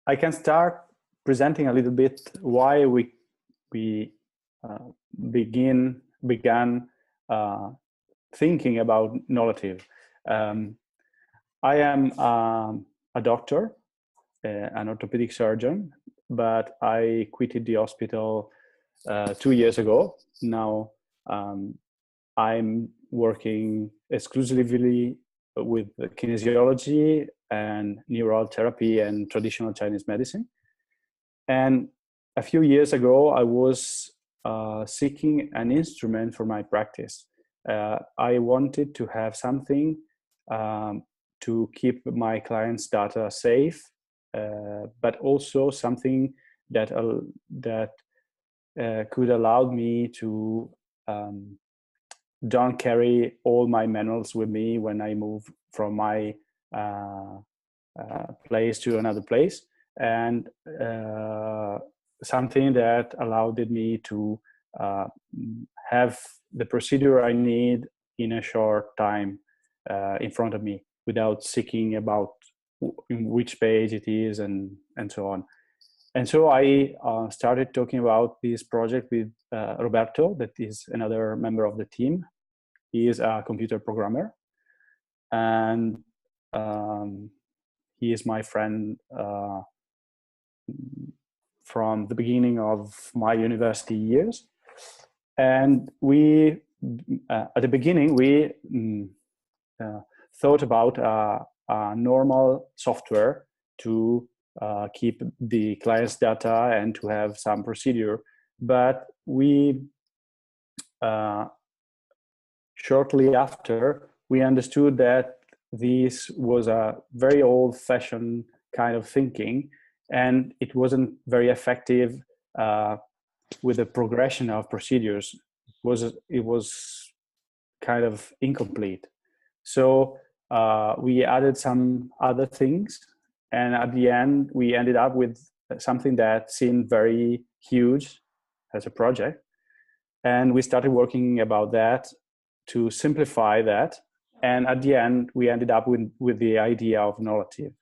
I can start presenting a little bit why we began thinking about Knowlative. I am a doctor, an orthopedic surgeon, but I quitted the hospital 2 years ago. Now I'm working exclusively with kinesiology and neural therapy and traditional Chinese medicine. And a few years ago, I was seeking an instrument for my practice. I wanted to have something to keep my clients' data safe, but also something that could allow me to don't carry all my manuals with me when I move from my place to another place, and something that allowed me to have the procedure I need in a short time in front of me without seeking about which page it is and so on. And so I started talking about this project with Roberto, that is another member of the team. He is a computer programmer, and he is my friend from the beginning of my university years. And we, at the beginning, we thought about a normal software to keep the client's data and to have some procedure. But we, shortly after, we understood that this was a very old-fashioned kind of thinking, and it wasn't very effective with the progression of procedures. It was kind of incomplete. So we added some other things, and at the end we ended up with something that seemed very huge as a project, and we started working about that to simplify that. And at the end we ended up with the idea of Knowlative.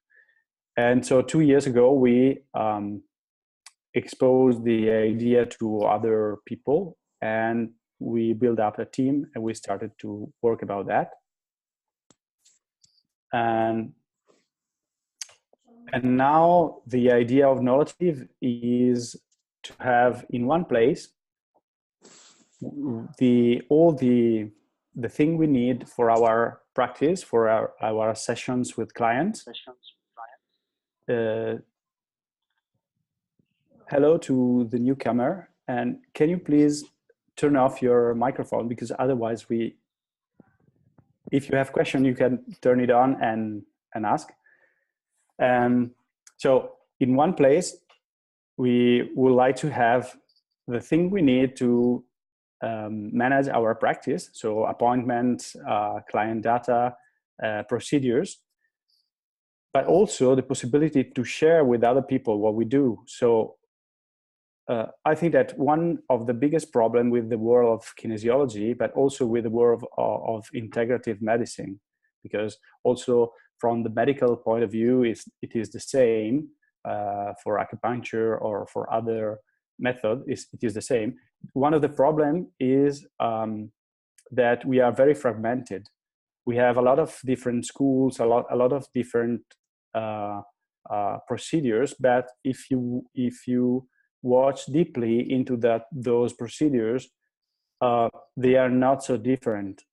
And so 2 years ago we exposed the idea to other people, and we built up a team and we started to work about that. And now the idea of Knowlative is to have in one place all the thing we need for our practice, for our sessions with clients. Hello to the newcomer, and can you please turn off your microphone, because otherwise if you have question, you can turn it on and ask. So in one place, we would like to have the thing we need to manage our practice. So appointments, client data, procedures, but also the possibility to share with other people what we do. So I think that one of the biggest problems with the world of kinesiology, but also with the world of integrative medicine, because also from the medical point of view, it is the same for acupuncture or for other methods, it is the same. One of the problems is that we are very fragmented. We have a lot of different schools, a lot of different procedures, but if you watch deeply into those procedures, they are not so different.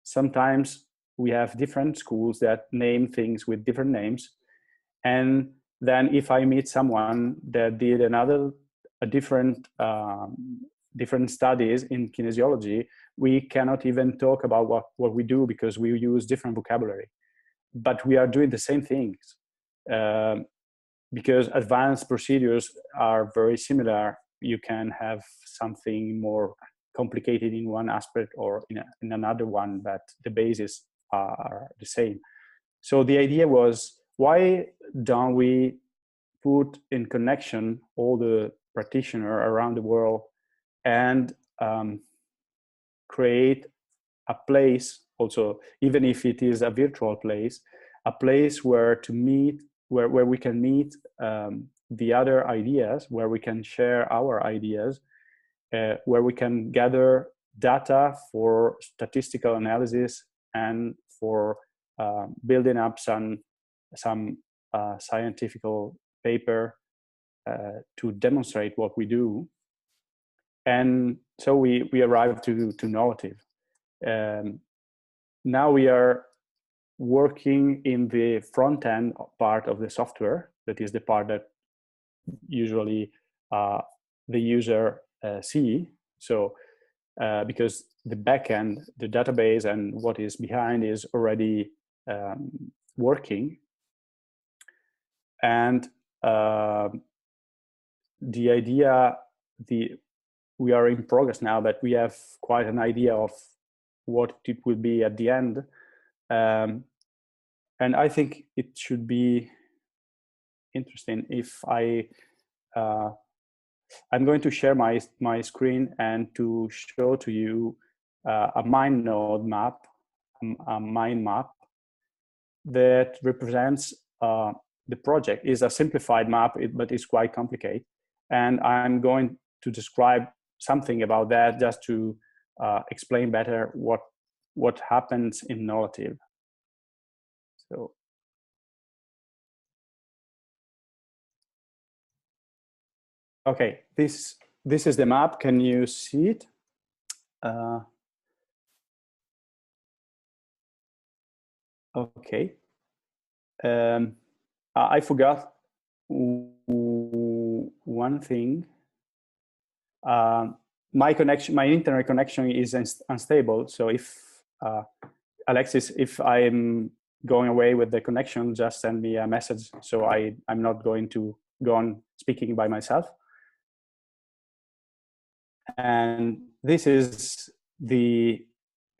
Sometimes we have different schools that name things with different names, and then if I meet someone that did different studies in kinesiology, we cannot even talk about what we do, because we use different vocabulary, but we are doing the same things. Because advanced procedures are very similar, you can have something more complicated in one aspect or in another one, but the bases are the same. So the idea was, why don't we put in connection all the practitioners around the world and create a place, also, even if it is a virtual place, a place where to meet where we can meet the other ideas, where we can share our ideas, where we can gather data for statistical analysis and for building up some scientific paper to demonstrate what we do. And so we arrived to Knowlative. Now we are working in the front end part of the software. That is the part that usually the user see. So because the backend, the database, and what is behind is already working. And the idea, we are in progress now, but we have quite an idea of what it will be at the end. And I think it should be interesting if I'm going to share my screen and to show to you a mind node map, a mind map that represents the project. Is a simplified map, but it's quite complicated. And I'm going to describe something about that just to explain better what happens in Knowlative. So, okay, this is the map. Can you see it? Okay. I forgot one thing. My internet connection is unstable. So if Alexis, if I'm going away with the connection, just send me a message. So I'm not going to go on speaking by myself. And this is the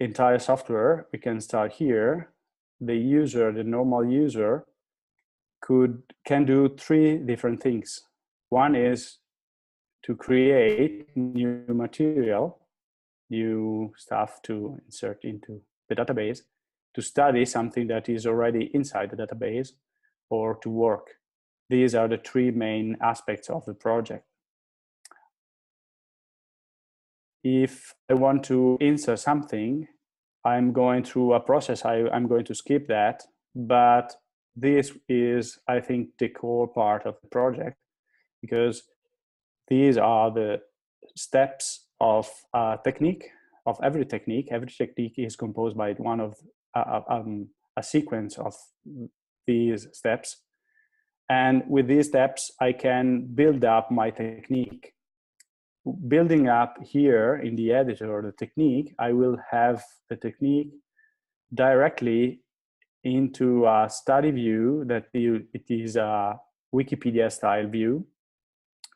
entire software. We can start here. The user, the normal user, can do three different things. One is to create new material, new stuff to insert into the database, to study something that is already inside the database, or to work. These are the three main aspects of the project. If I want to insert something, I'm going through a process. I'm going to skip that, but this is, I think, the core part of the project, because these are the steps of a technique, of every technique. Every technique is composed by one of a sequence of these steps. And with these steps, I can build up my technique. Building up here in the editor, the technique, I will have the technique directly into a study view that it is a Wikipedia style view,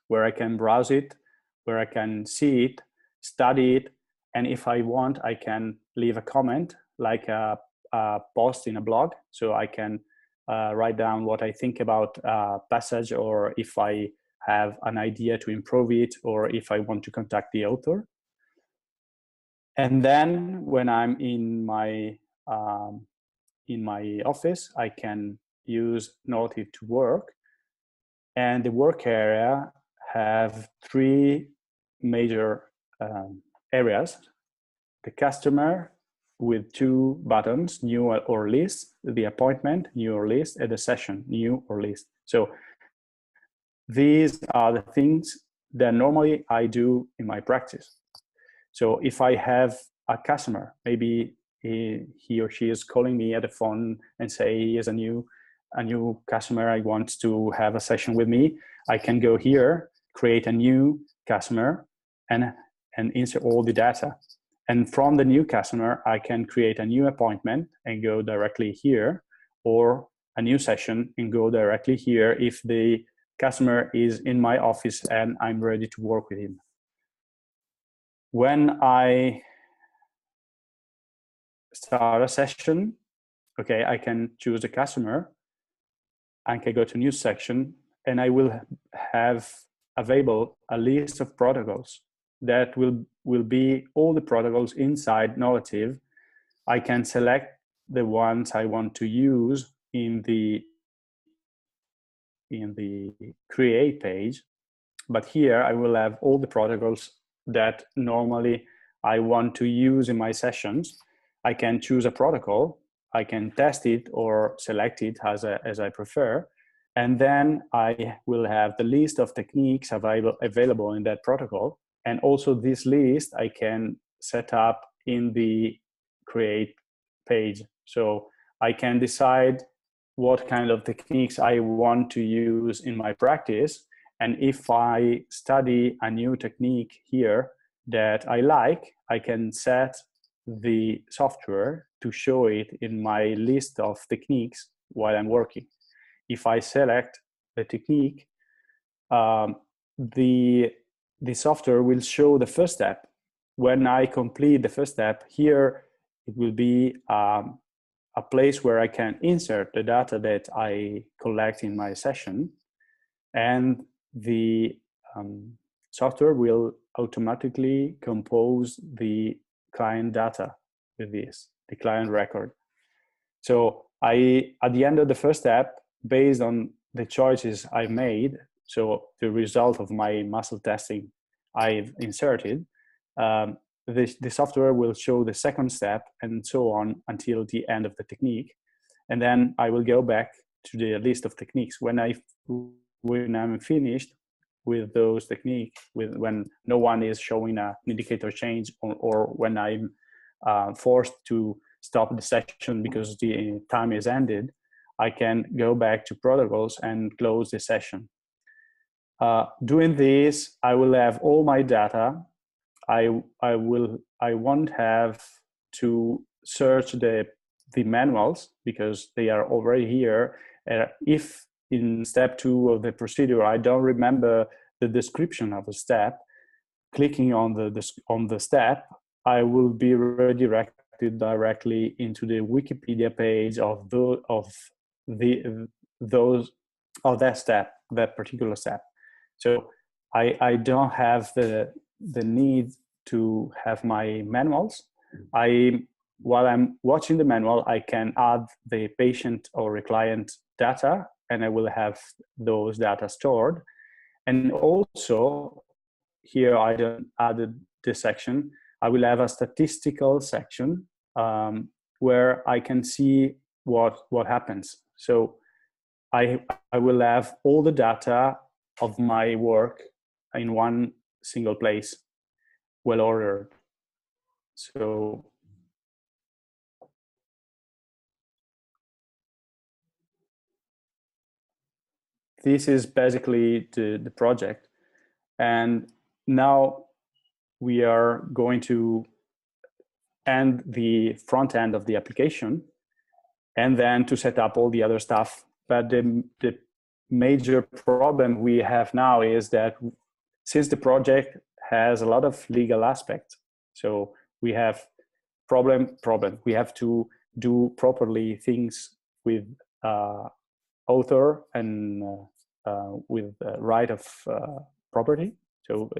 where I can browse it, where I can see it, study it, and if I want, I can leave a comment, like a post in a blog. So I can write down what I think about a passage, or if I have an idea to improve it, or if I want to contact the author. And then when I'm in my office, I can use Knowlative to work. And the work area have three major areas. The customer with two buttons, new or list, the appointment, new or list, and the session, new or list. So these are the things that normally I do in my practice. So if I have a customer, maybe he or she is calling me at the phone and say he is a new customer, I want to have a session with me, I can go here, create a new customer, and insert all the data. And from the new customer, I can create a new appointment and go directly here, or a new session and go directly here if the customer is in my office and I'm ready to work with him. When I start a session, okay, I can choose the customer. I can go to new section, and I will have available a list of protocols that will be all the protocols inside Knowlative. I can select the ones I want to use in the in the create page. But here I will have all the protocols that normally I want to use in my sessions. I can choose a protocol, I can test it or select it as I prefer. And then I will have the list of techniques available in that protocol. And also this list I can set up in the create page. So I can decide what kind of techniques I want to use in my practice. And if I study a new technique here that I like, I can set the software to show it in my list of techniques while I'm working. If I select the technique, the software will show the first step. When I complete the first step, here it will be a place where I can insert the data that I collect in my session, and the software will automatically compose the client data with this, the client record. So at the end of the first step, based on the choices I made, so the result of my muscle testing I've inserted, the software will show the second step and so on until the end of the technique. And then I will go back to the list of techniques. When I'm finished with those techniques, when no one is showing an indicator change, or when I'm forced to stop the session because the time is ended, I can go back to protocols and close the session. Doing this, I will have all my data. I won't have to search the manuals because they are already here. If in step 2 of the procedure I don't remember the description of a step, clicking on the step, I will be redirected directly into the Wikipedia page of that step, that particular step. So I don't have the need to have my manuals. While I'm watching the manual, I can add the patient or the client data, and I will have those data stored. And also, here I don't added this section, I will have a statistical section where I can see what happens. So I will have all the data of my work in one single place, well ordered. So this is basically the project. And now we are going to end the front end of the application and then to set up all the other stuff. But the major problem we have now is that since the project has a lot of legal aspects, so we have problem. We have to do properly things with author and with right of property, so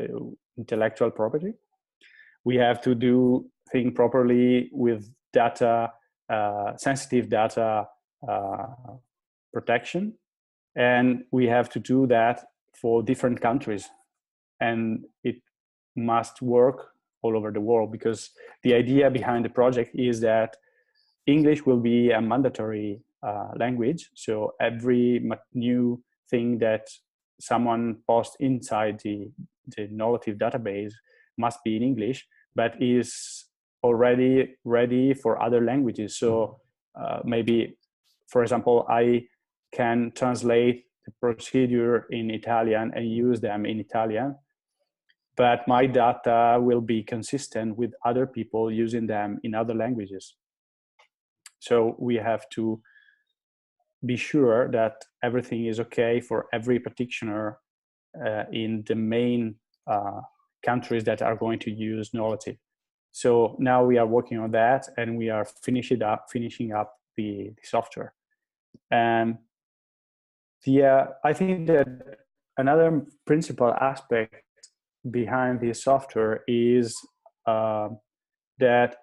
intellectual property. We have to do things properly with data, sensitive data protection, and we have to do that for different countries, and it must work all over the world, because the idea behind the project is that English will be a mandatory language. So every new thing that someone posts inside the Knowlative database must be in English, but is already ready for other languages. So maybe, for example, I can translate the procedure in Italian and use them in Italian, but my data will be consistent with other people using them in other languages. So we have to be sure that everything is okay for every practitioner in the main countries that are going to use Knowlative. So now we are working on that, and we are finishing up the software. And I think that another principal aspect behind this software is that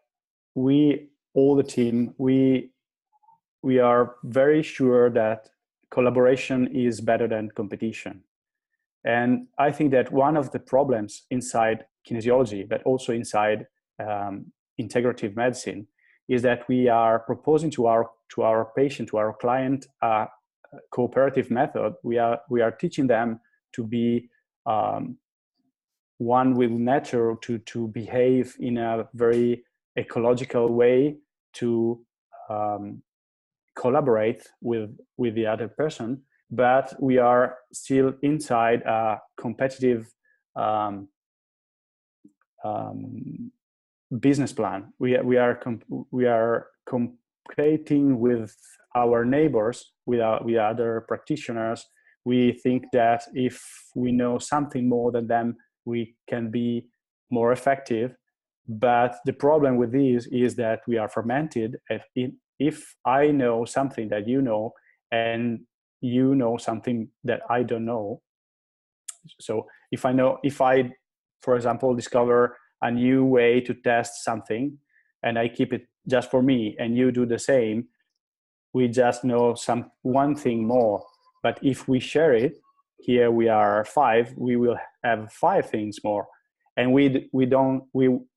all the team, we are very sure that collaboration is better than competition. And I think that one of the problems inside kinesiology, but also inside integrative medicine, is that we are proposing to our patient, to our client, a cooperative method. We are teaching them to be one with nature, to behave in a very ecological way, to collaborate with the other person, but we are still inside a competitive business plan. We are competing with our neighbors, with other practitioners. We think that if we know something more than them, we can be more effective. But the problem with this is that we are fragmented. If I know something that you know, and you know something that I don't know, so if I, for example, discover a new way to test something and I keep it just for me and you do the same, we just know one thing more. But if we share it, here we are 5, we will have 5 things more, and we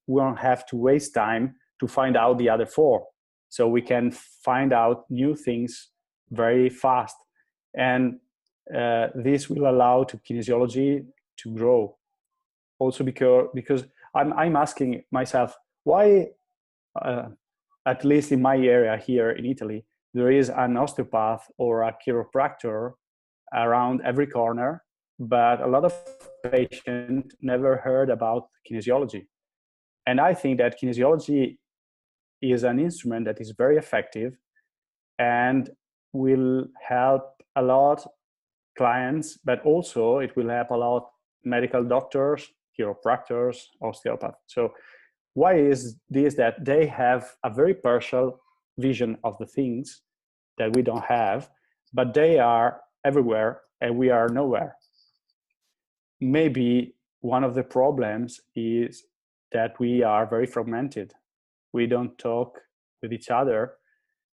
won't have to waste time to find out the other 4. So we can find out new things very fast, and this will allow to kinesiology to grow. Also because I'm asking myself, why, at least in my area here in Italy, there is an osteopath or a chiropractor around every corner, but a lot of patients never heard about kinesiology. And I think that kinesiology is an instrument that is very effective and will help a lot clients, but also it will help a lot medical doctors, chiropractors, osteopaths. So why is this? That they have a very partial vision of the things that we don't have, but they are everywhere and we are nowhere. Maybe one of the problems is that we are very fragmented. We don't talk with each other,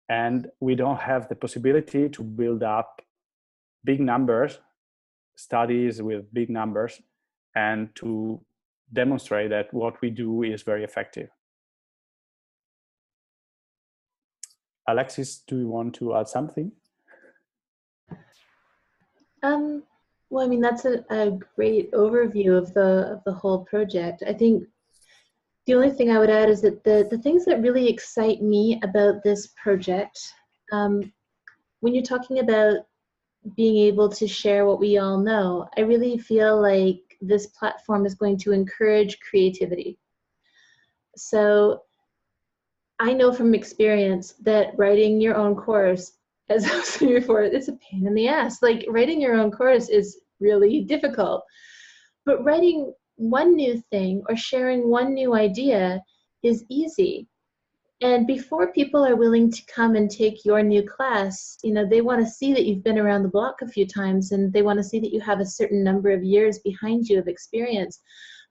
and we don't have the possibility to build up big numbers, studies with big numbers, and to demonstrate that what we do is very effective. Alexis, do you want to add something? Well, I mean, that's a great overview of the whole project. I think the only thing I would add is that the things that really excite me about this project, when you're talking about being able to share what we all know, I really feel like this platform is going to encourage creativity. So I know from experience that writing your own course, as I was saying before, it's a pain in the ass. Like, writing your own course is really difficult. But writing one new thing or sharing one new idea is easy. And before people are willing to come and take your new class, you know, they want to see that you've been around the block a few times, and they want to see that you have a certain number of years behind you of experience.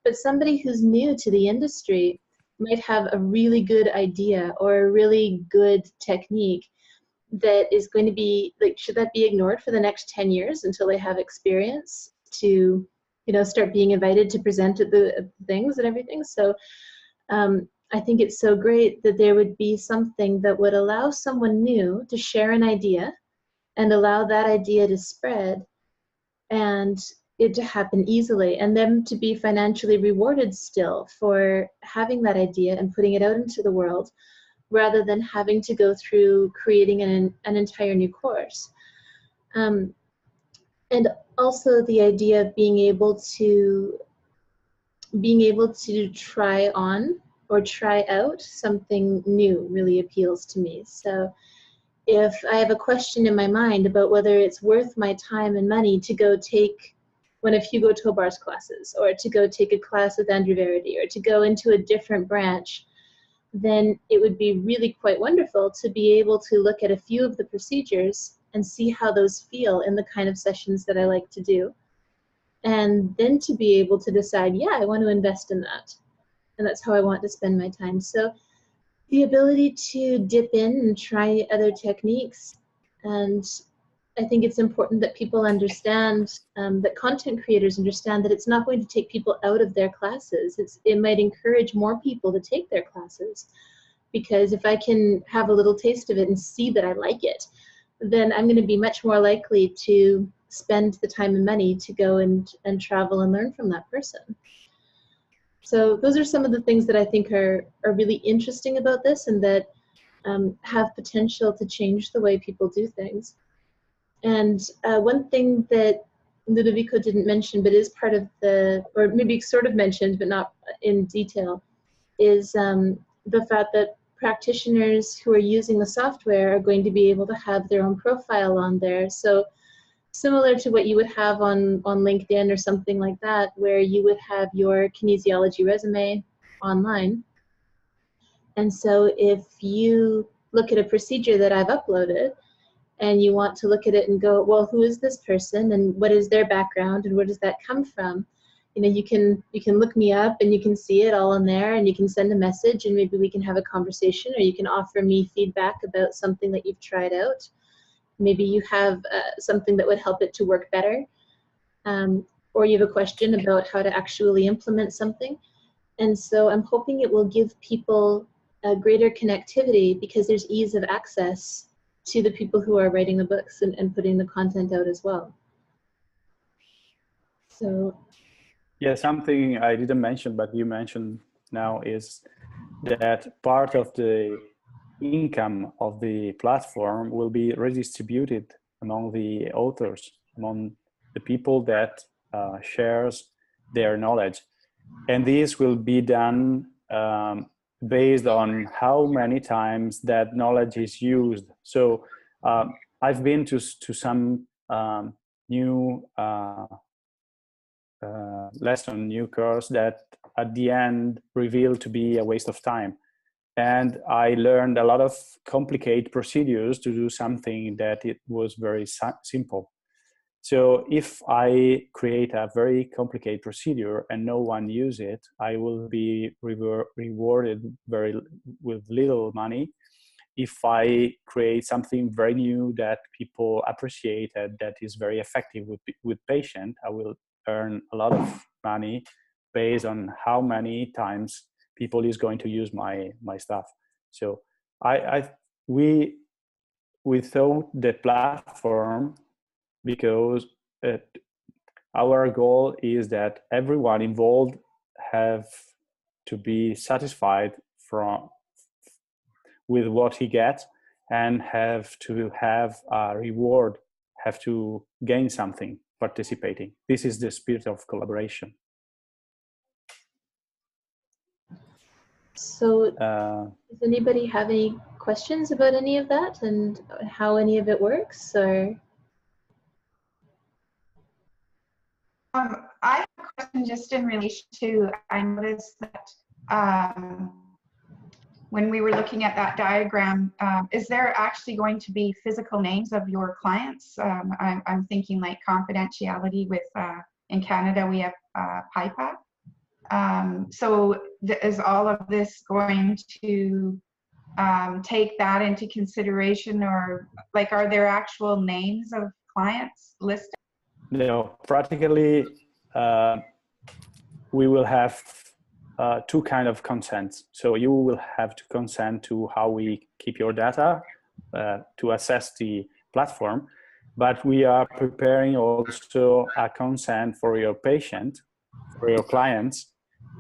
But somebody who's new to the industry might have a really good idea or a really good technique that is going to be, like, should that be ignored for the next 10 years until they have experience to, you know, start being invited to present at the things and everything? So I think it's so great that there would be something that would allow someone new to share an idea and allow that idea to spread and it to happen easily, and them to be financially rewarded still for having that idea and putting it out into the world, rather than having to go through creating an entire new course. And also the idea of being able to try on or try out something new really appeals to me. So if I have a question in my mind about whether it's worth my time and money to go take one of Hugo Tobar's classes, or to go take a class with Andrew Verity, or to go into a different branch, then it would be really quite wonderful to be able to look at a few of the procedures and see how those feel in the kind of sessions that I like to do. And then to be able to decide, yeah, I want to invest in that. And that's how I want to spend my time. So the ability to dip in and try other techniques and I think it's important that people understand, that content creators understand that it's not going to take people out of their classes. It might encourage more people to take their classes, because if I can have a little taste of it and see that I like it, then I'm going to be much more likely to spend the time and money to go and travel and learn from that person. So those are some of the things that I think are really interesting about this, and that have potential to change the way people do things. And one thing that Ludovico didn't mention, but is part of the, or maybe sort of mentioned, but not in detail, is the fact that practitioners who are using the software are going to be able to have their own profile on there. So similar to what you would have on LinkedIn or something like that, where you would have your kinesiology resume online. And so if you look at a procedure that I've uploaded, and you want to look at it and go, well, who is this person and what is their background and where does that come from? You know, you can look me up and you can see it all in there, and you can send a message and maybe we can have a conversation, or you can offer me feedback about something that you've tried out. Maybe you have something that would help it to work better, or you have a question about how to actually implement something. And so I'm hoping it will give people a greater connectivity, because there's ease of access to the people who are writing the books and putting the content out as well. So yeah, something I didn't mention, but you mentioned now, is that part of the income of the platform will be redistributed among the authors, among the people that shares their knowledge. And this will be done based on how many times that knowledge is used. So I've been to some new lesson, new course that at the end revealed to be a waste of time. And I learned a lot of complicated procedures to do something that it was very simple. So if I create a very complicated procedure and no one uses it, I will be rewarded with little money. If I create something very new that people appreciate, that is very effective with patient, I will earn a lot of money based on how many times people is going to use my stuff. So we thought the platform, because our goal is that everyone involved have to be satisfied with what he gets, and have to have a reward, have to gain something participating. This is the spirit of collaboration. So does anybody have any questions about any of that and how any of it works? Or I have a question just in relation to, I noticed that when we were looking at that diagram, is there actually going to be physical names of your clients? I'm thinking like confidentiality with, in Canada we have PIPA. So is all of this going to take that into consideration, or like, are there actual names of clients listed? No, practically we will have two kinds of consents. So you will have to consent to how we keep your data to assess the platform, but we are preparing also a consent for your patient, for your clients,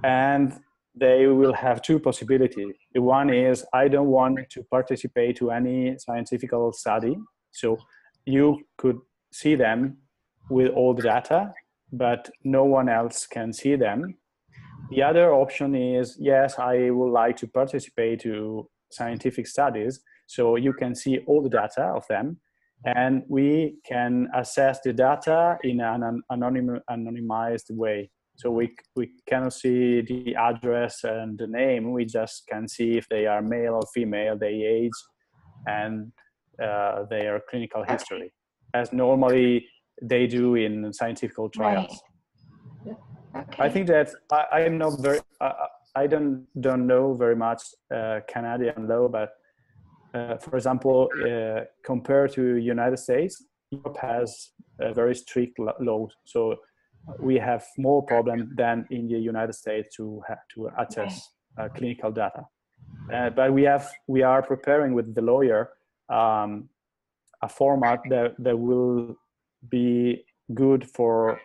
and they will have two possibilities. The one is, I don't want to participate to any scientific study. So you could see them with all the data, but no one else can see them. The other option is, yes, I would like to participate to scientific studies, so you can see all the data of them, and we can assess the data in an anonymized way. So we cannot see the address and the name, we just can see if they are male or female, their age, and their clinical history, as normally they do in scientific trials. Right. Okay. I think that I'm not very, I don't know very much Canadian law, but for example, compared to United States, Europe has a very strict law, so we have more problem than in the United States to access clinical data. But we are preparing with the lawyer a format that will be good for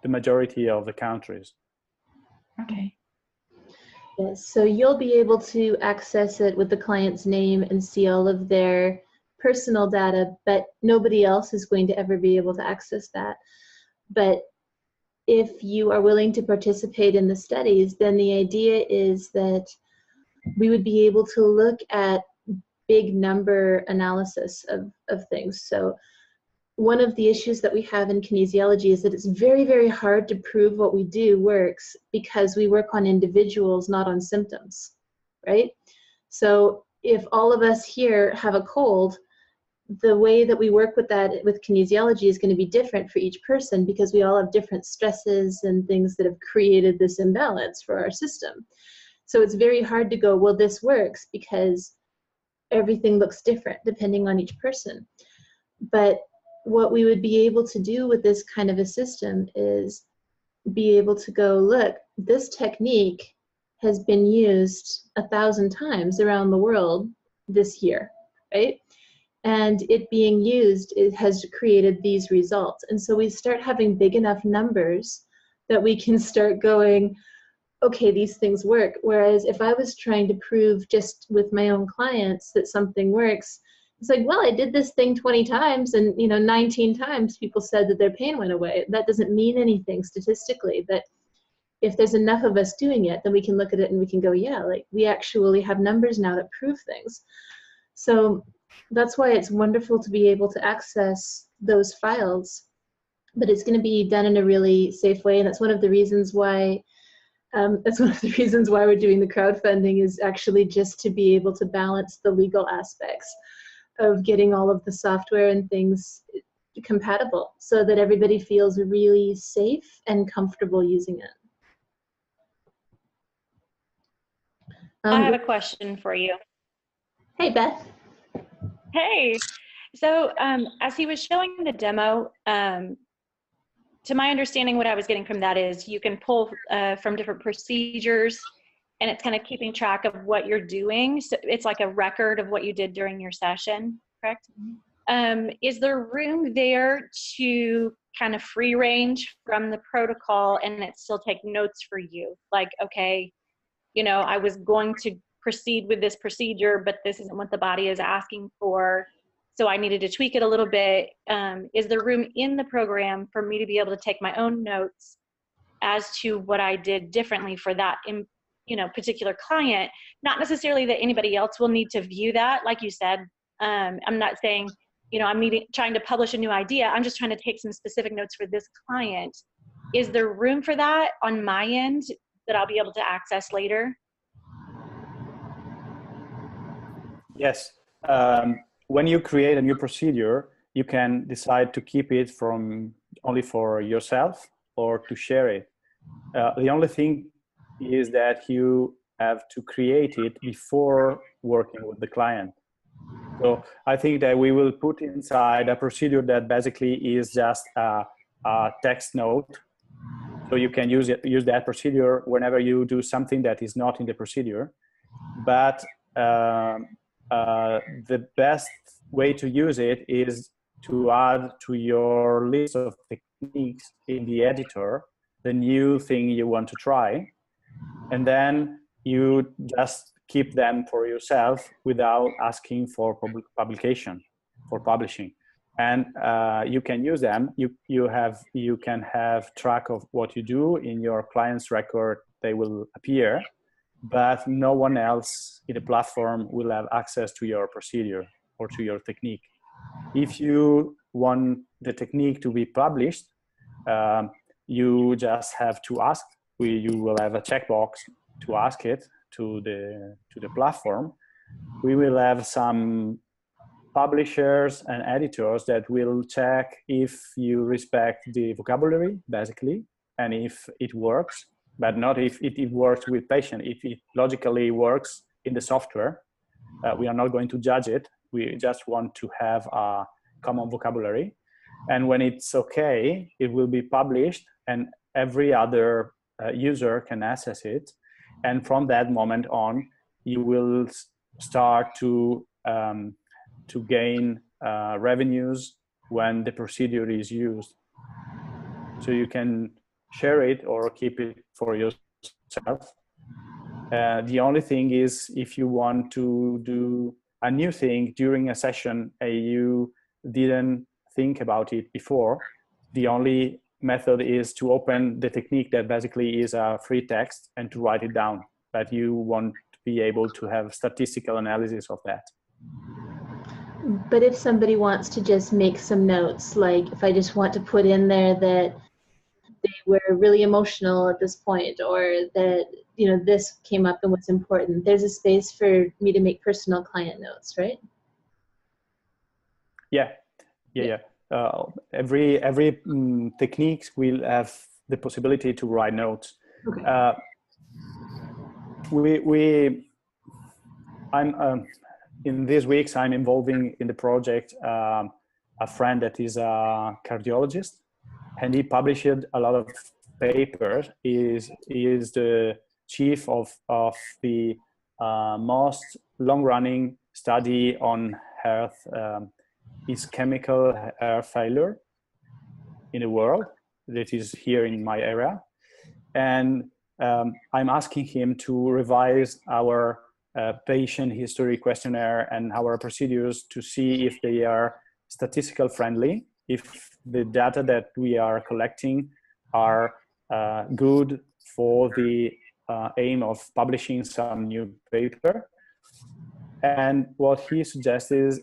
the majority of the countries. Okay. Yes, so you'll be able to access it with the client's name and see all of their personal data, but nobody else is going to ever be able to access that. But if you are willing to participate in the studies, then the idea is that we would be able to look at big number analysis of things. So one of the issues that we have in kinesiology is that it's very, very hard to prove what we do works because we work on individuals, not on symptoms, right? So if all of us here have a cold, the way that we work with that with kinesiology is going to be different for each person because we all have different stresses and things that have created this imbalance for our system. So it's very hard to go, well, this works because everything looks different depending on each person. But what we would be able to do with this kind of a system is be able to go, look, this technique has been used 1,000 times around the world this year, right? And it being used, it has created these results. And so we start having big enough numbers that we can start going, okay, these things work. Whereas if I was trying to prove just with my own clients that something works, it's like, well, I did this thing 20 times and 19 times people said that their pain went away. That doesn't mean anything statistically, but if there's enough of us doing it, then we can look at it and we can go, yeah, like we actually have numbers now that prove things. So that's why it's wonderful to be able to access those files, but it's going to be done in a really safe way. And that's one of the reasons why we're doing the crowdfunding, is actually just to be able to balance the legal aspects of getting all of the software and things compatible so that everybody feels really safe and comfortable using it. I have a question for you. Hey, Beth. Hey, so as he was showing the demo, to my understanding, what I was getting from that is you can pull from different procedures, and it's kind of keeping track of what you're doing. So it's like a record of what you did during your session, correct? Is there room there to kind of free range from the protocol and it still take notes for you? Like, okay, I was going to proceed with this procedure, but this isn't what the body is asking for, so I needed to tweak it a little bit. Is there room in the program for me to be able to take my own notes as to what I did differently for that particular client? Not necessarily that anybody else will need to view that, like you said. I'm not saying I'm trying to publish a new idea. I'm just trying to take some specific notes for this client. Is there room for that on my end that I'll be able to access later? Yes. When you create a new procedure, you can decide to keep it only for yourself or to share it. The only thing is that you have to create it before working with the client. So I think that we will put inside a procedure that basically is just a text note. So you can use that procedure whenever you do something that is not in the procedure. But the best way to use it is to add to your list of techniques in the editor the new thing you want to try, and then you just keep them for yourself without asking for publishing. And you can use them. You can have track of what you do in your client's record. They will appear, but no one else in the platform will have access to your procedure or to your technique. If you want the technique to be published, you just have to ask. You will have a checkbox to ask it to the platform. We will have some publishers and editors that will check if you respect the vocabulary, basically, and if it works, but not if it works with patient. If it logically works in the software, we are not going to judge it. We just want to have common vocabulary. And when it's okay, it will be published, and every other user can access it. And from that moment on, you will start to gain revenues when the procedure is used. So you can share it or keep it for yourself. The only thing is, if you want to do a new thing during a session you didn't think about it before, the only method is to open the technique that basically is a free text and to write it down, but you won't be able to have statistical analysis of that. But if somebody wants to just make some notes, like if I just want to put in there that they were really emotional at this point, or that, you know, this came up and was important, there's a space for me to make personal client notes, right? Yeah. Every techniques will have the possibility to write notes. Okay. I'm in these weeks I'm involving in the project a friend that is a cardiologist, and he published a lot of papers. He is the chief of the most long-running study on heart ischemical heart failure in the world, that is here in my area. And I'm asking him to revise our patient history questionnaire and our procedures to see if they are statistical friendly, if the data that we are collecting are good for the aim of publishing some new paper. And what he suggests is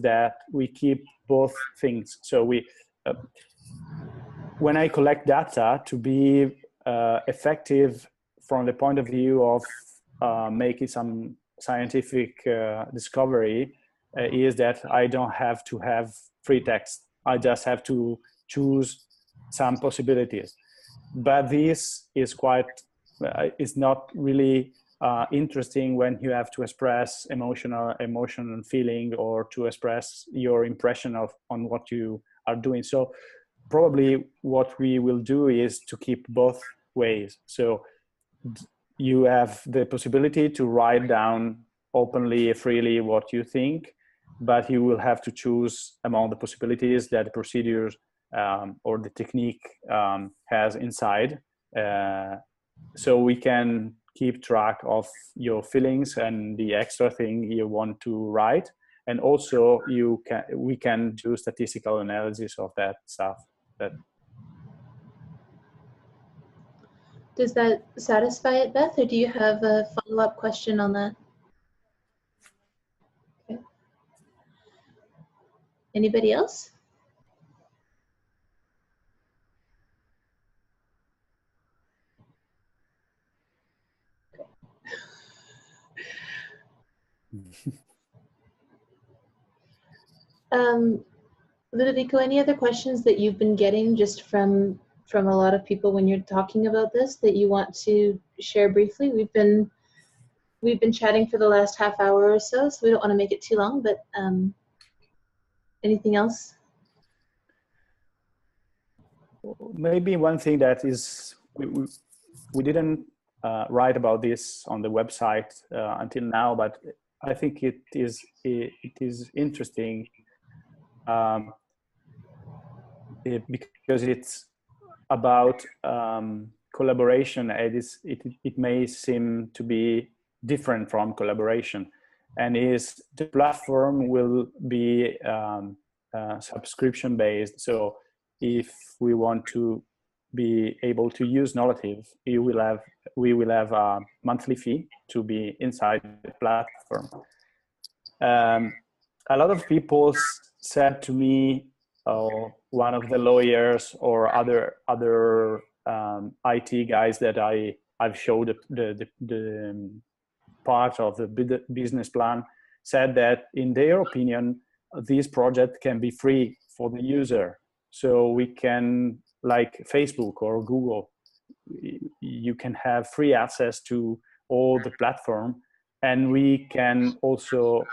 that we keep both things. So when I collect data, to be effective from the point of view of making some scientific discovery, is that I don't have to have free text. I just have to choose some possibilities. But this is is not really interesting when you have to express emotion and feeling, or to express your impression on what you are doing. So probably what we will do is to keep both ways. So you have the possibility to write down openly, freely what you think, but you will have to choose among the possibilities that the procedures or the technique has inside. So we can keep track of your feelings and the extra thing you want to write. And also we can do statistical analysis of that stuff. Does that satisfy it, Beth, or do you have a follow-up question on that? Okay. Anybody else? Ludovico, any other questions that you've been getting just from a lot of people when you're talking about this that you want to share briefly? We've been chatting for the last half hour or so, so we don't want to make it too long, but anything else? Maybe one thing that is, we didn't write about this on the website until now, but I think it is interesting because it's about collaboration. It may seem to be different from collaboration, and the platform will be subscription based. So if we want to be able to use Knowlative, we will have a monthly fee to be inside the platform. A lot of people said to me, one of the lawyers or other IT guys that I've showed the part of the business plan, said that in their opinion, this project can be free for the user. So we can, like Facebook or Google, you can have free access to all the platform, and we can also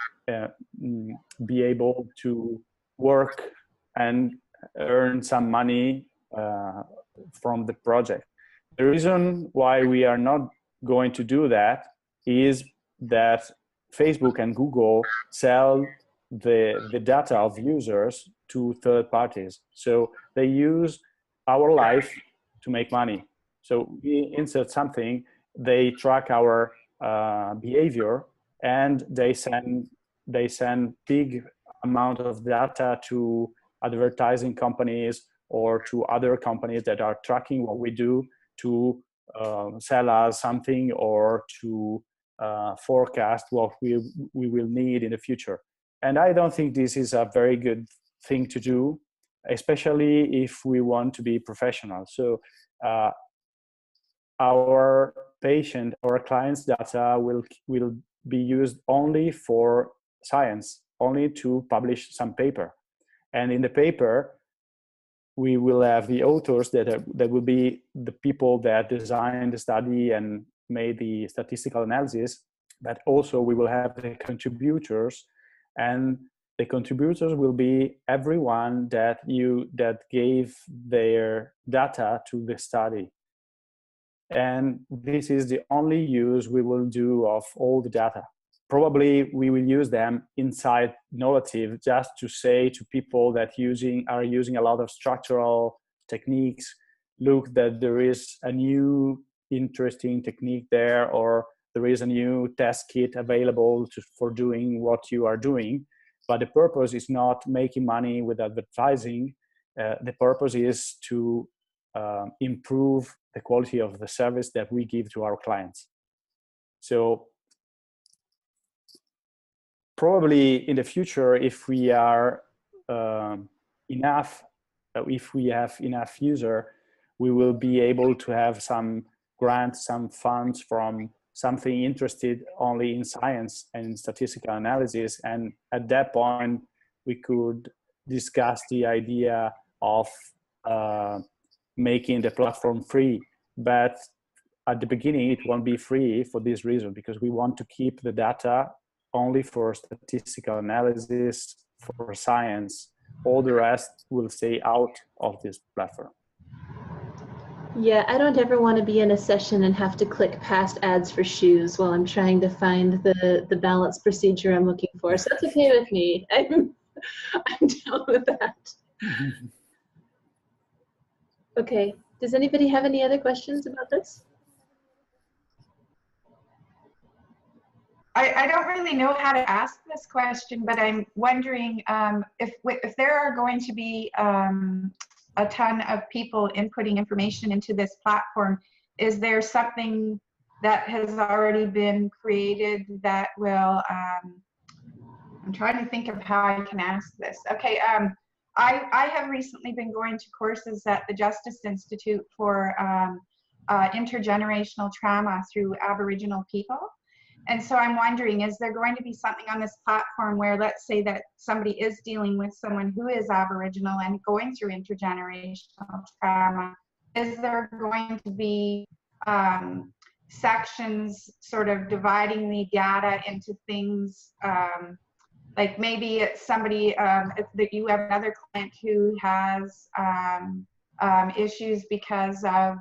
be able to work and earn some money from the project. The reason why we are not going to do that is that Facebook and Google sell the data of users to third parties. So they use our life to make money. So we insert something, they track our behavior, and they send big amount of data to advertising companies or to other companies that are tracking what we do to sell us something or to forecast what we will need in the future. And I don't think this is a very good thing to do, especially if we want to be professional. So our clients' data will be used only for science, only to publish some paper. And in the paper, we will have the authors that will be the people that designed the study and made the statistical analysis, but also we will have the contributors, and the contributors will be everyone that gave their data to the study. And this is the only use we will do of all the data. Probably we will use them inside Knowlative just to say to people that are using a lot of structural techniques, look that there is a new interesting technique there, or there is a new test kit available for doing what you are doing. But the purpose is not making money with advertising. The purpose is to improve the quality of the service that we give to our clients. So probably in the future, if we are if we have enough user, we will be able to have some grants, some funds from something interested only in science and in statistical analysis. And at that point, we could discuss the idea of making the platform free. But at the beginning, it won't be free for this reason, because we want to keep the data only for statistical analysis, for science. All the rest will stay out of this platform. Yeah, I don't ever want to be in a session and have to click past ads for shoes while I'm trying to find the balanced procedure I'm looking for. So that's okay with me. I'm down with that. Okay, does anybody have any other questions about this? I don't really know how to ask this question, but I'm wondering if there are going to be a ton of people inputting information into this platform, is there something that has already been created that will, I'm trying to think of how I can ask this. Okay, I have recently been going to courses at the Justice Institute for intergenerational trauma through Aboriginal people. And so I'm wondering, is there going to be something on this platform where, let's say that somebody is dealing with someone who is Aboriginal and going through intergenerational trauma, is there going to be sections sort of dividing the data into things, like maybe it's somebody that you have another client who has issues because of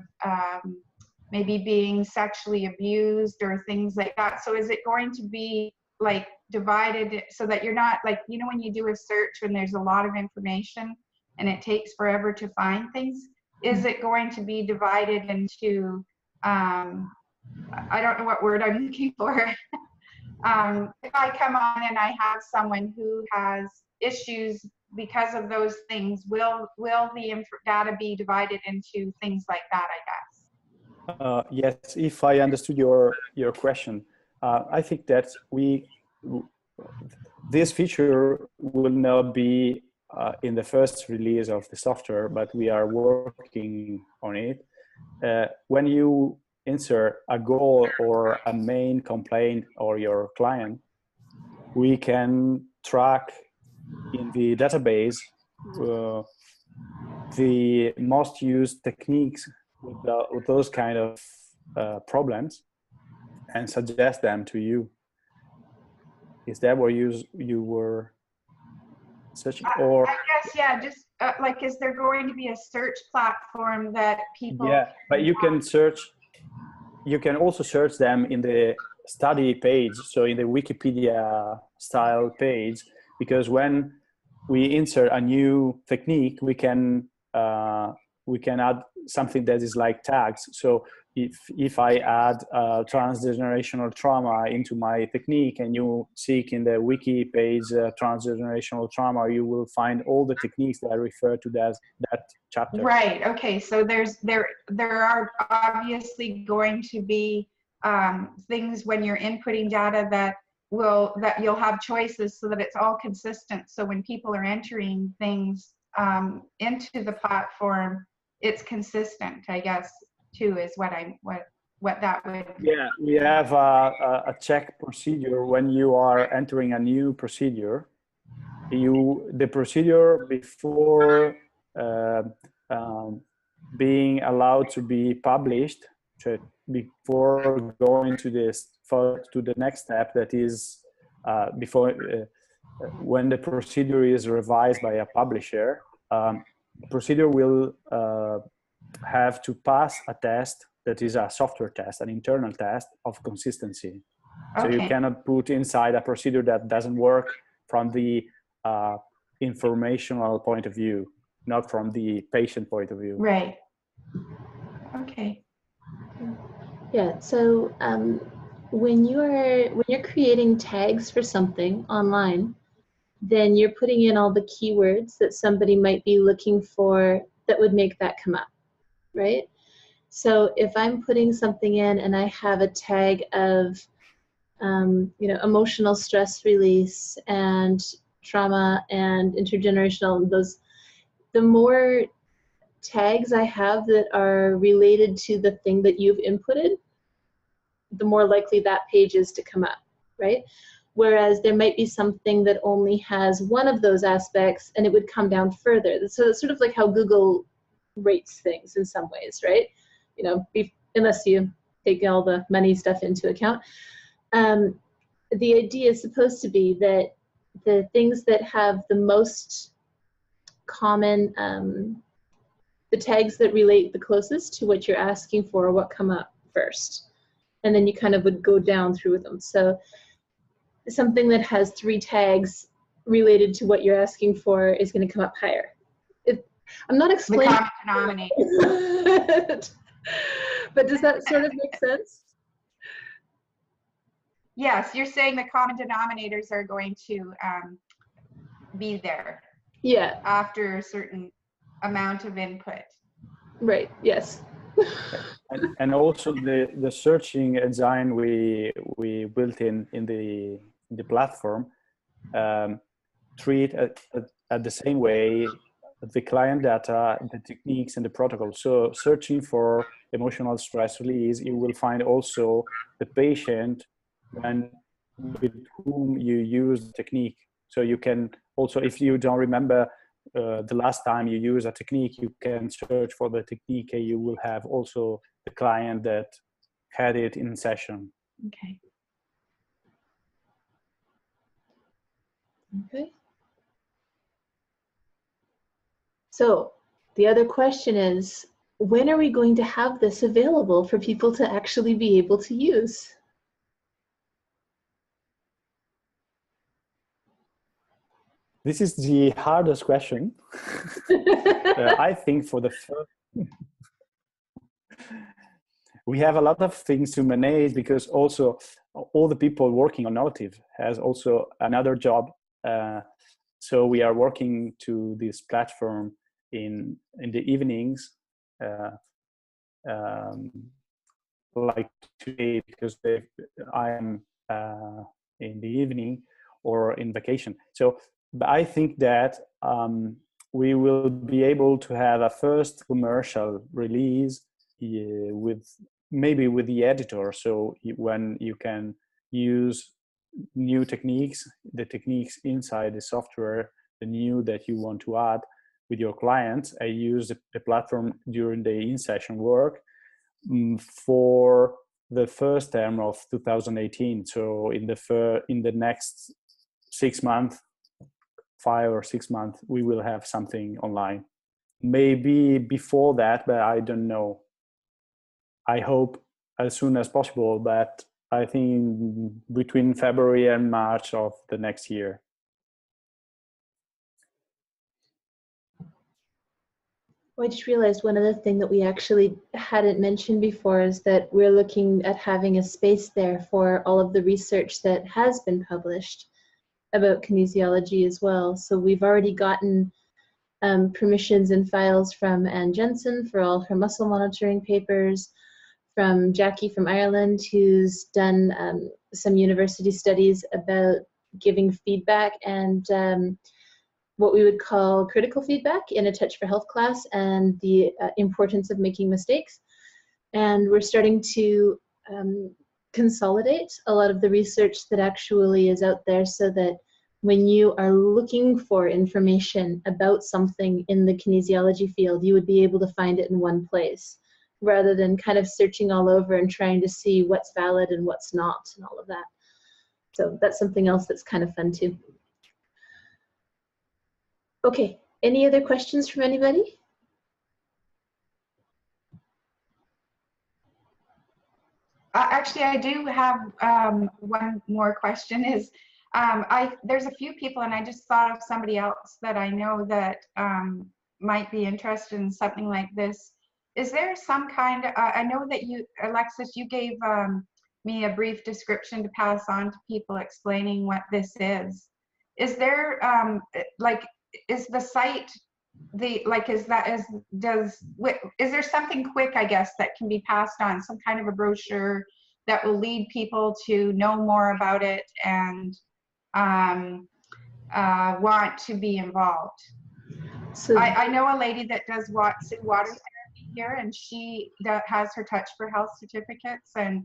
maybe being sexually abused or things like that. So is it going to be like divided so that you're not like, you know, when you do a search when there's a lot of information and it takes forever to find things, is it going to be divided into, I don't know what word I'm looking for. If I come on and I have someone who has issues because of those things, will the data be divided into things like that, I guess? Yes, if I understood your question, I think that this feature will not be in the first release of the software, but we are working on it. When you insert a goal or a main complaint or your client, we can track in the database the most used techniques with those kind of problems and suggest them to you. Is that what you were searching, or I guess, yeah, just like, is there going to be a search platform that people? yeah, but you can search. You can also search them in the study page, so in the Wikipedia style page, because when we insert a new technique, we can add something that is like tags. So if I add transgenerational trauma into my technique, and you seek in the wiki page transgenerational trauma, you will find all the techniques that refer to that chapter. Right. Okay. So there are obviously going to be things when you're inputting data that you'll have choices so that it's all consistent. So when people are entering things into the platform, it's consistent, I guess, too, is what that would. Yeah, we have a check procedure when you are entering a new procedure. The procedure before being allowed to be published, so before going to the next step, that is before when the procedure is revised by a publisher, the procedure will have to pass a test that is a software test, an internal test of consistency. So Okay. you cannot put inside a procedure that doesn't work from the informational point of view, not from the patient point of view. Right. Okay. Yeah. So when you're creating tags for something online, then you're putting in all the keywords that somebody might be looking for that would make that come up, right? So if I'm putting something in and I have a tag of emotional stress release and trauma and intergenerational, the more tags I have that are related to the thing that you've inputted, the more likely that page is to come up, right? Whereas there might be something that only has one of those aspects and it would come down further. So it's sort of like how Google rates things in some ways, right? Unless you take all the money stuff into account. The idea is supposed to be that the things that have the most common, the tags that relate the closest to what you're asking for are what come up first. And then you kind of would go down through them. So something that has 3 tags related to what you're asking for is going to come up higher. I'm not explaining. The common denominator. But does that sort of make sense? Yes, you're saying the common denominators are going to be there. Yeah. After a certain amount of input. Right. Yes. and also the searching engine we built in the platform treat at the same way the client data, the techniques, and the protocol. So searching for emotional stress release, you will find also the patient with whom you use the technique. So you can also, if you don't remember the last time you use a technique, you can search for the technique and you will have also the client that had it in session. Okay. Okay. So the other question is, when are we going to have this available for people to actually be able to use? This is the hardest question. I think for the first, we have a lot of things to manage, because also all the people working on Knowlative has also another job. So we are working to this platform in the evenings, like today, because I am in the evening or in vacation. So but I think that we will be able to have a first commercial release with the editor. So when you can use new techniques, the techniques inside the software, the new that you want to add with your clients. I use the platform during the in-session work for the first term of 2018. So in the next 6 months, 5 or 6 months, we will have something online. Maybe before that, but I don't know. I hope as soon as possible, but I think between February and March of the next year. Well, I just realized one other thing that we actually hadn't mentioned before is that we're looking at having a space there for all of the research that has been published about kinesiology as well. So we've already gotten permissions and files from Anne Jensen for all her muscle monitoring papers, from Jackie from Ireland, who's done some university studies about giving feedback and what we would call critical feedback in a Touch for Health class, and the importance of making mistakes. And we're starting to consolidate a lot of the research that actually is out there, so that when you are looking for information about something in the kinesiology field, you would be able to find it in one place, rather than kind of searching all over and trying to see what's valid and what's not and all of that. So that's something else that's kind of fun too. Okay, any other questions from anybody? Actually, I do have one more question. Is there's a few people, and I just thought of somebody else that I know that might be interested in something like this. Is there some kind of, I know that you, Alexis, you gave me a brief description to pass on to people explaining what this is. Is there, like, is the site, is there something quick, I guess, that can be passed on, some kind of a brochure that will lead people to know more about it and want to be involved? So I know a lady that does water therapy here, and she has her Touch for Health certificates, and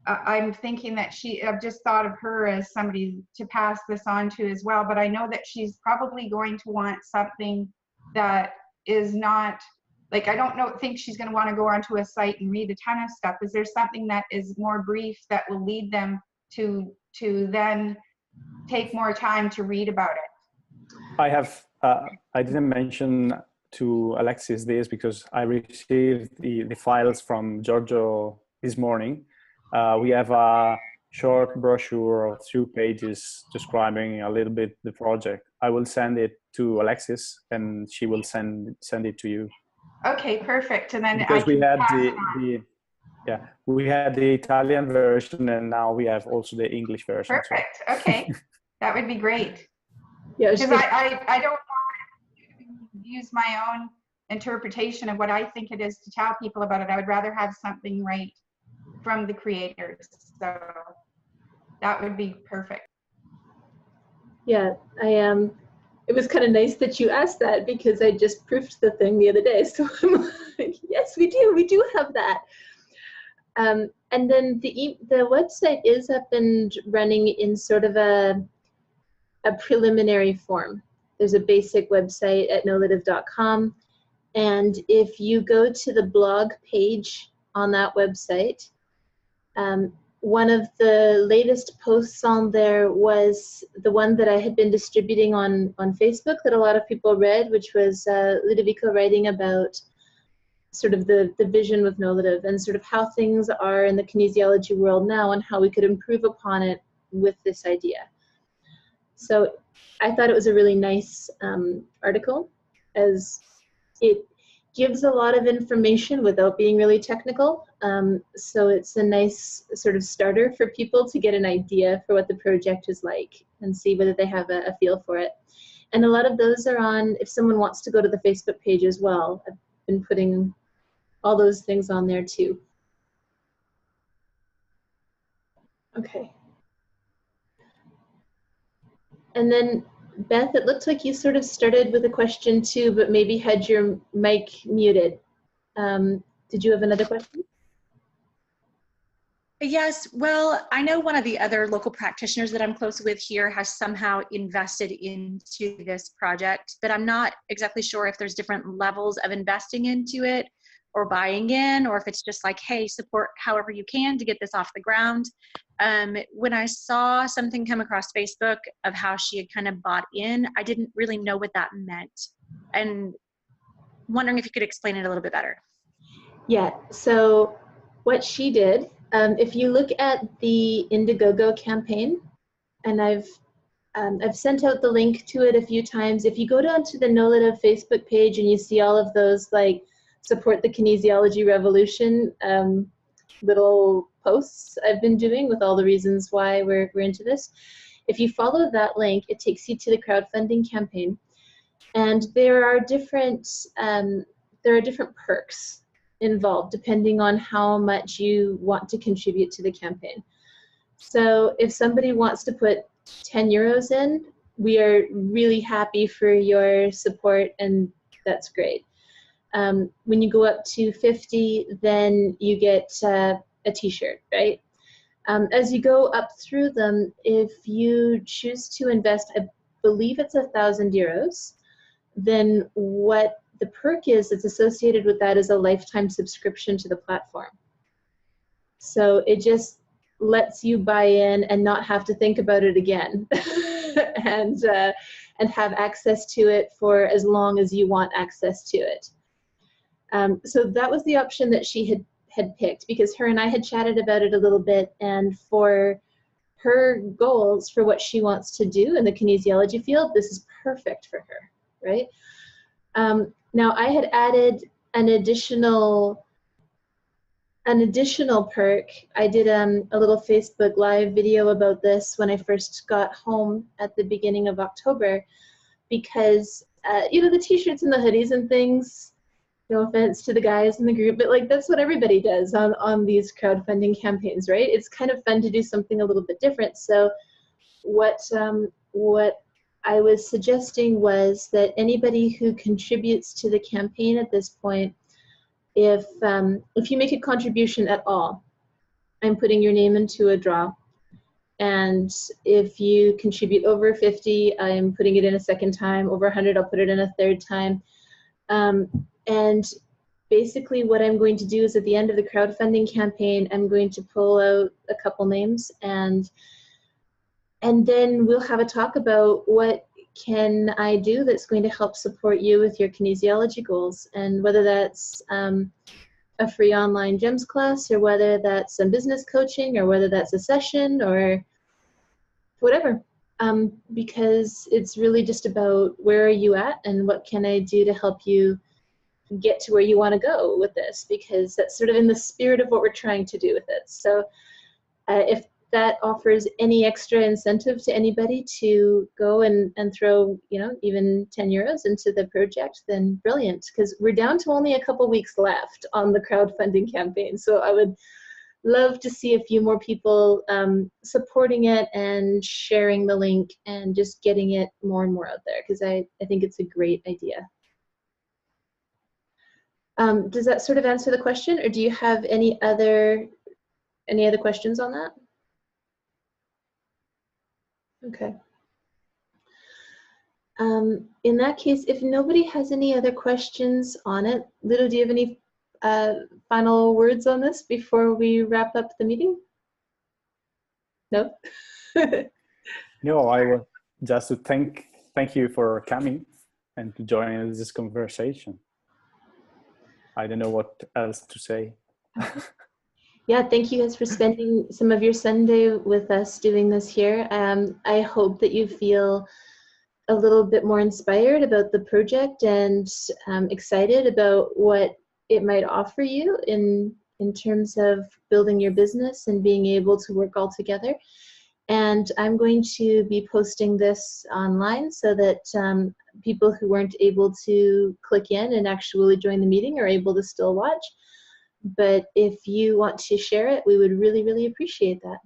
I'm thinking that I've just thought of her as somebody to pass this on to as well, but I know that she's probably going to want something that is not, like, I don't think she's going to want to go onto a site and read a ton of stuff. Is there something that is more brief that will lead them to then take more time to read about it? I have, I didn't mention to Alexis this because I received the files from Giorgio this morning. We have a short brochure of 2 pages describing a little bit the project. I will send it to Alexis, and she will send it to you. Okay, perfect. And then because we had we had the Italian version, and now we have also the English version. Perfect. So. Okay, that would be great. Yeah, because I don't want to use my own interpretation of what I think it is to tell people about it. I would rather have something right from the creators. So that would be perfect. Yeah, it was kind of nice that you asked that, because I just proofed the thing the other day. So I'm like, yes, we do have that. And then the website is up and running in sort of a preliminary form. There's a basic website at knowlative.com, and if you go to the blog page on that website, one of the latest posts on there was the one that I had been distributing on Facebook that a lot of people read, which was Ludovico writing about sort of the vision with Knowlative and sort of how things are in the kinesiology world now and how we could improve upon it with this idea. So I thought it was a really nice article, as it gives a lot of information without being really technical. So it's a nice sort of starter for people to get an idea for what the project is like and see whether they have a feel for it. And a lot of those are on, if someone wants to go to the Facebook page as well, I've been putting all those things on there too. Okay. And then Beth, it looked like you sort of started with a question too, but maybe had your mic muted. Did you have another question? Yes, well, I know one of the other local practitioners that I'm close with here has somehow invested into this project, but I'm not exactly sure if there's different levels of investing into it, or buying in, or if it's just like, hey, support however you can to get this off the ground. When I saw something come across Facebook of how she had kind of bought in, I didn't really know what that meant. And wondering if you could explain it a little bit better. Yeah, so what she did, if you look at the Indiegogo campaign, and I've sent out the link to it a few times. If you go down to the Knowlative Facebook page and you see all of those like support the kinesiology revolution little posts I've been doing with all the reasons why we're into this, if you follow that link, it takes you to the crowdfunding campaign, and there are different perks involved depending on how much you want to contribute to the campaign. So if somebody wants to put 10 euros in, we are really happy for your support, and that's great. When you go up to 50, then you get a t-shirt, right? As you go up through them, if you choose to invest, I believe it's 1,000 euros, then what the perk is that's associated with that is a lifetime subscription to the platform. So it just lets you buy in and not have to think about it again and have access to it for as long as you want access to it. So that was the option that she had picked, because her and I had chatted about it a little bit, and for her goals, for what she wants to do in the kinesiology field, this is perfect for her, right? Now I had added an additional perk. I did a little Facebook Live video about this when I first got home at the beginning of October, because you know, the t-shirts and the hoodies and things, no offense to the guys in the group, but like that's what everybody does on these crowdfunding campaigns, right? It's kind of fun to do something a little bit different. So what I was suggesting was that anybody who contributes to the campaign at this point, if you make a contribution at all, I'm putting your name into a draw. And if you contribute over 50, I'm putting it in a second time. Over 100, I'll put it in a third time. And basically what I'm going to do is at the end of the crowdfunding campaign, I'm going to pull out a couple names, and then we'll have a talk about what can I do that's going to help support you with your kinesiology goals, and whether that's a free online GEMS class, or whether that's some business coaching, or whether that's a session, or whatever. Because it's really just about where are you at and what can I do to help you get to where you want to go with this, because that's sort of in the spirit of what we're trying to do with it. So if that offers any extra incentive to anybody to go and throw, you know, even 10 euros into the project, then brilliant, because we're down to only a couple weeks left on the crowdfunding campaign. So I would love to see a few more people supporting it and sharing the link and just getting it more and more out there, because I think it's a great idea. Does that sort of answer the question, or do you have any other questions on that? Okay. In that case, if nobody has any other questions on it, Ludo, do you have any final words on this before we wrap up the meeting? No? No, I want just to thank you for coming and to join this conversation. I don't know what else to say. Yeah, thank you guys for spending some of your Sunday with us doing this here. I hope that you feel a little bit more inspired about the project and excited about what it might offer you in terms of building your business and being able to work all together. And I'm going to be posting this online so that people who weren't able to click in and actually join the meeting are able to still watch. But if you want to share it, we would really, really appreciate that.